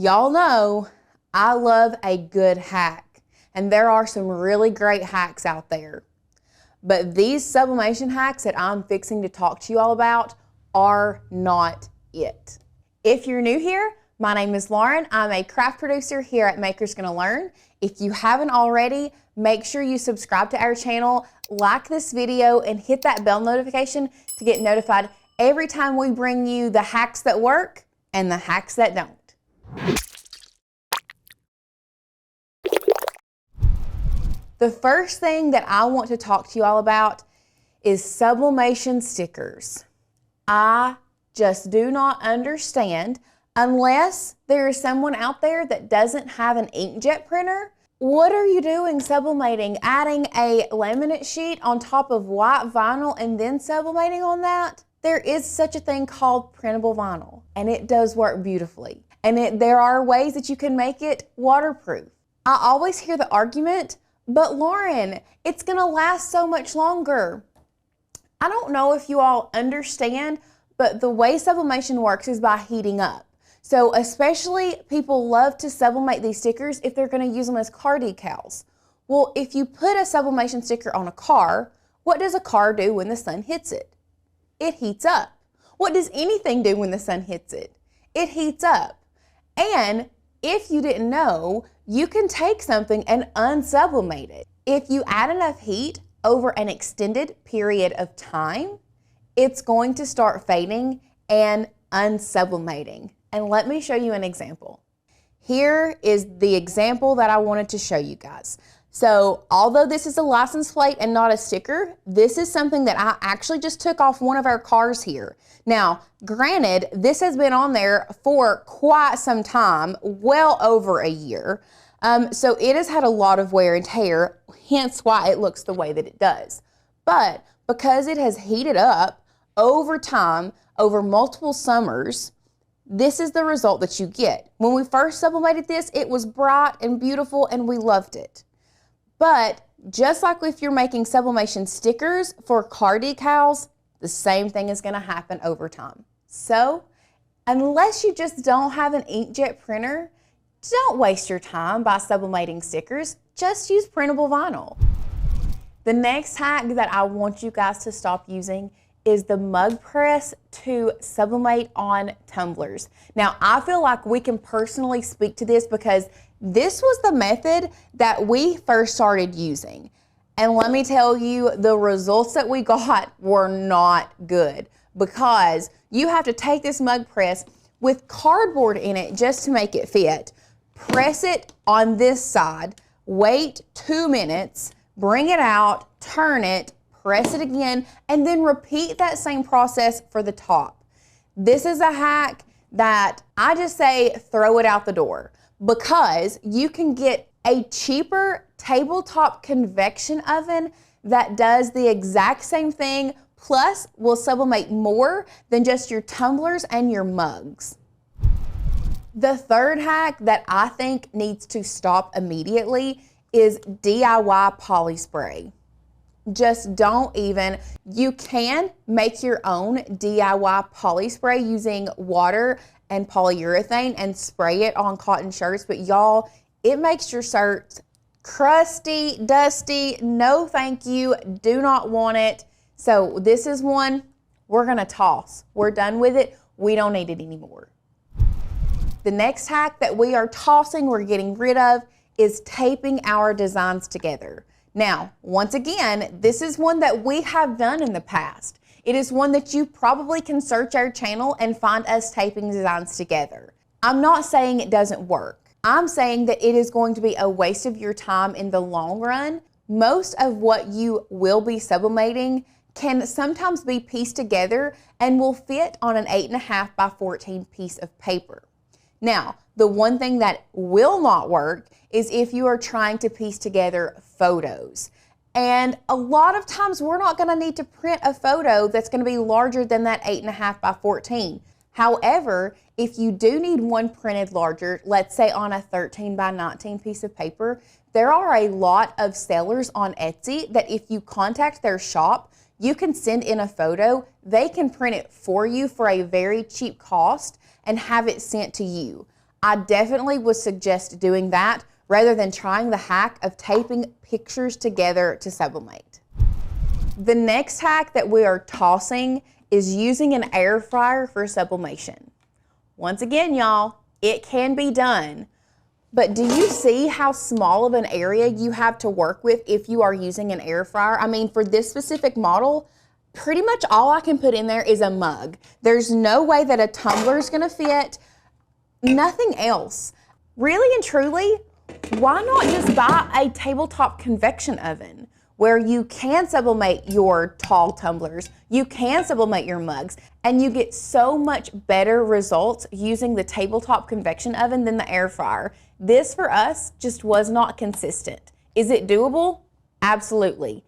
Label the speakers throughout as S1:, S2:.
S1: Y'all know I love a good hack, and there are some really great hacks out there. But these sublimation hacks that I'm fixing to talk to you all about are not it. If you're new here, my name is Lauren. I'm a craft producer here at Makers Gonna Learn. If you haven't already, make sure you subscribe to our channel, like this video, and hit that bell notification to get notified every time we bring you the hacks that work and the hacks that don't. The first thing that I want to talk to you all about is sublimation stickers. I just do not understand, unless there is someone out there that doesn't have an inkjet printer, what are you doing sublimating? Adding a laminate sheet on top of white vinyl and then sublimating on that? There is such a thing called printable vinyl, and it does work beautifully. And there are ways that you can make it waterproof. I always hear the argument, but Lauren, it's gonna last so much longer. I don't know if you all understand, but the way sublimation works is by heating up. So especially people love to sublimate these stickers if they're gonna use them as car decals. Well, if you put a sublimation sticker on a car, what does a car do when the sun hits it? It heats up. What does anything do when the sun hits it? It heats up. And if you didn't know, you can take something and unsublimate it. If you add enough heat over an extended period of time, it's going to start fading and unsublimating. And let me show you an example. Here is the example that I wanted to show you guys. So although this is a license plate and not a sticker, this is something that I actually just took off one of our cars here. Now, granted, this has been on there for quite some time, well over a year. So it has had a lot of wear and tear, hence why it looks the way that it does. But because it has heated up over time, over multiple summers, this is the result that you get. When we first sublimated this, it was bright and beautiful and we loved it. But just like if you're making sublimation stickers for car decals, the same thing is gonna happen over time. So unless you just don't have an inkjet printer, don't waste your time by sublimating stickers, just use printable vinyl. The next hack that I want you guys to stop using is the mug press to sublimate on tumblers. Now, I feel like we can personally speak to this because this was the method that we first started using. And let me tell you, the results that we got were not good because you have to take this mug press with cardboard in it just to make it fit. Press it on this side, wait 2 minutes, bring it out, turn it, press it again, and then repeat that same process for the top. This is a hack that I just say throw it out the door because you can get a cheaper tabletop convection oven that does the exact same thing, plus will sublimate more than just your tumblers and your mugs. The third hack that I think needs to stop immediately is DIY poly spray. Just don't even. You can make your own DIY poly spray using water and polyurethane and spray it on cotton shirts, but y'all, it makes your shirts crusty, dusty. No thank you, do not want it. So this is one we're gonna toss. We're done with it, we don't need it anymore. The next hack that we are tossing, we're getting rid of, is taping our designs together. Now, once again, this is one that we have done in the past. It is one that you probably can search our channel and find us taping designs together. I'm not saying it doesn't work. I'm saying that it is going to be a waste of your time in the long run. Most of what you will be sublimating can sometimes be pieced together and will fit on an 8.5 by 14 piece of paper. Now, the one thing that will not work is if you are trying to piece together photos. And a lot of times we're not gonna need to print a photo that's gonna be larger than that 8.5 by 14. However, if you do need one printed larger, let's say on a 13 by 19 piece of paper, there are a lot of sellers on Etsy that if you contact their shop, you can send in a photo, they can print it for you for a very cheap cost and have it sent to you. I definitely would suggest doing that rather than trying the hack of taping pictures together to sublimate. The next hack that we are tossing is using an air fryer for sublimation. Once again, y'all, it can be done, but do you see how small of an area you have to work with if you are using an air fryer? I mean, for this specific model, pretty much all I can put in there is a mug. There's no way that a tumbler is gonna fit, nothing else. Really and truly, why not just buy a tabletop convection oven where you can sublimate your tall tumblers, you can sublimate your mugs, and you get so much better results using the tabletop convection oven than the air fryer. This for us just was not consistent. Is it doable? Absolutely.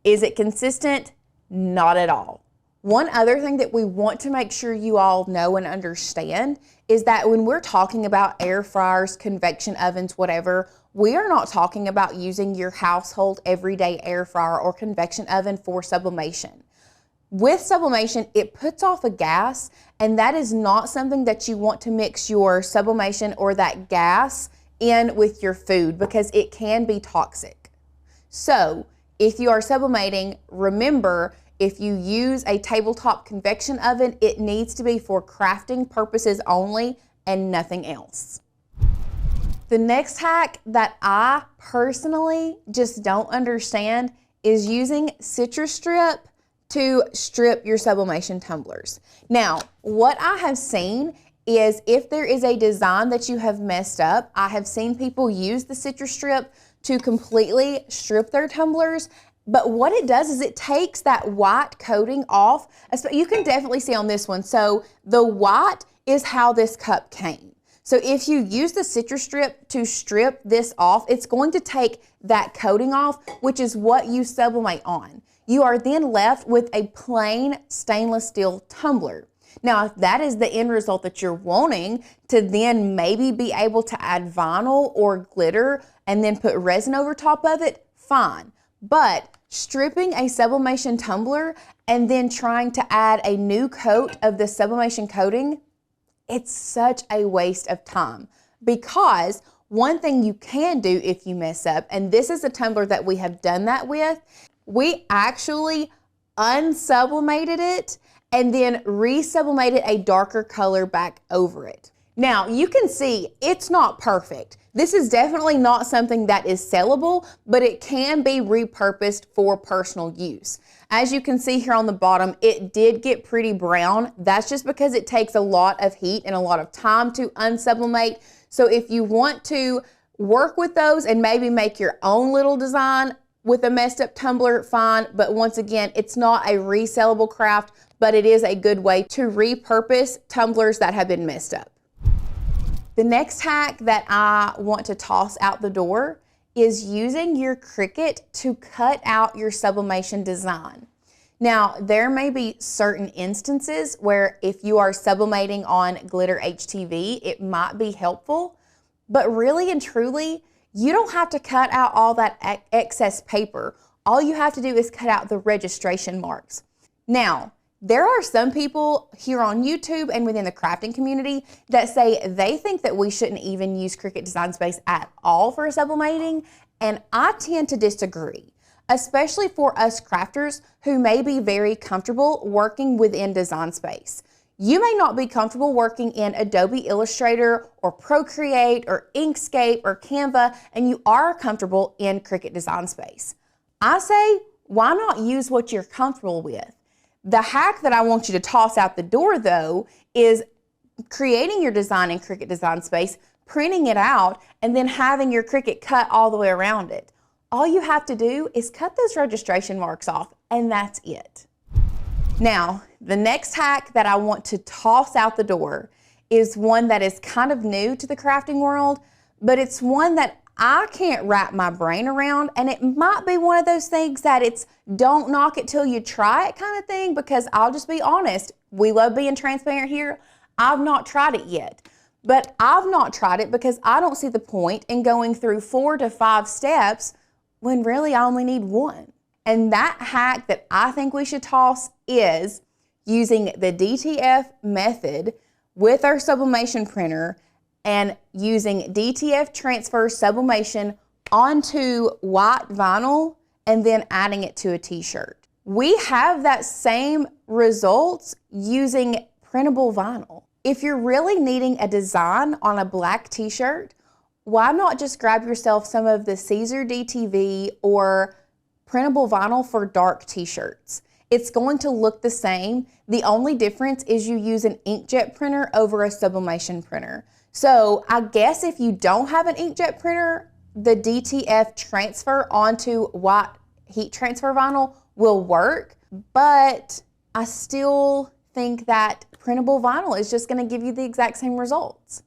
S1: Is it consistent? Not at all. One other thing that we want to make sure you all know and understand is that when we're talking about air fryers, convection ovens, whatever, we are not talking about using your household everyday air fryer or convection oven for sublimation. With sublimation, it puts off a gas, and that is not something that you want to mix your sublimation or that gas in with your food because it can be toxic. So if you are sublimating, remember, if you use a tabletop convection oven, it needs to be for crafting purposes only and nothing else. The next hack that I personally just don't understand is using citrus strip to strip your sublimation tumblers. Now, what I have seen is if there is a design that you have messed up, I have seen people use the citrus strip to completely strip their tumblers. But what it does is it takes that white coating off. You can definitely see on this one. So the white is how this cup came. So if you use the citrus strip to strip this off, it's going to take that coating off, which is what you sublimate on. You are then left with a plain stainless steel tumbler. Now, if that is the end result that you're wanting to then maybe be able to add vinyl or glitter and then put resin over top of it, fine. But stripping a sublimation tumbler and then trying to add a new coat of the sublimation coating, it's such a waste of time. Because one thing you can do if you mess up, and this is a tumbler that we have done that with, we actually unsublimated it and then resublimated a darker color back over it. Now, you can see it's not perfect. This is definitely not something that is sellable, but it can be repurposed for personal use. As you can see here on the bottom, it did get pretty brown. That's just because it takes a lot of heat and a lot of time to unsublimate. So if you want to work with those and maybe make your own little design with a messed up tumbler, fine. But once again, it's not a resellable craft, but it is a good way to repurpose tumblers that have been messed up. The next hack that I want to toss out the door is using your Cricut to cut out your sublimation design. Now, there may be certain instances where if you are sublimating on glitter HTV, it might be helpful, but really and truly, you don't have to cut out all that excess paper. All you have to do is cut out the registration marks. Now, there are some people here on YouTube and within the crafting community that say they think that we shouldn't even use Cricut Design Space at all for sublimating, and I tend to disagree, especially for us crafters who may be very comfortable working within Design Space. You may not be comfortable working in Adobe Illustrator or Procreate or Inkscape or Canva, and you are comfortable in Cricut Design Space. I say, why not use what you're comfortable with? The hack that I want you to toss out the door, though, is creating your design in Cricut Design Space, printing it out, and then having your Cricut cut all the way around it. All you have to do is cut those registration marks off, and that's it. Now, the next hack that I want to toss out the door is one that is kind of new to the crafting world, but it's one that I can't wrap my brain around, and it might be one of those things that it's don't knock it till you try it kind of thing, because I'll just be honest, we love being transparent here. I've not tried it yet, but I've not tried it because I don't see the point in going through 4 to 5 steps when really I only need one. And that hack that I think we should toss is using the DTF method with our sublimation printer and using DTF transfer sublimation onto white vinyl and then adding it to a t-shirt. We have that same results using printable vinyl. If you're really needing a design on a black t-shirt, why not just grab yourself some of the Caesar DTV or printable vinyl for dark t-shirts? It's going to look the same. The only difference is you use an inkjet printer over a sublimation printer. So I guess if you don't have an inkjet printer, the DTF transfer onto white heat transfer vinyl will work, but I still think that printable vinyl is just going to give you the exact same results.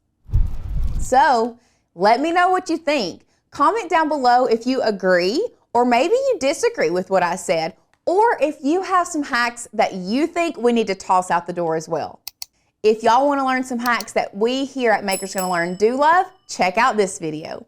S1: So let me know what you think. Comment down below if you agree or maybe you disagree with what I said, or if you have some hacks that you think we need to toss out the door as well. If y'all want to learn some hacks that we here at Makers Gonna Learn do love, check out this video.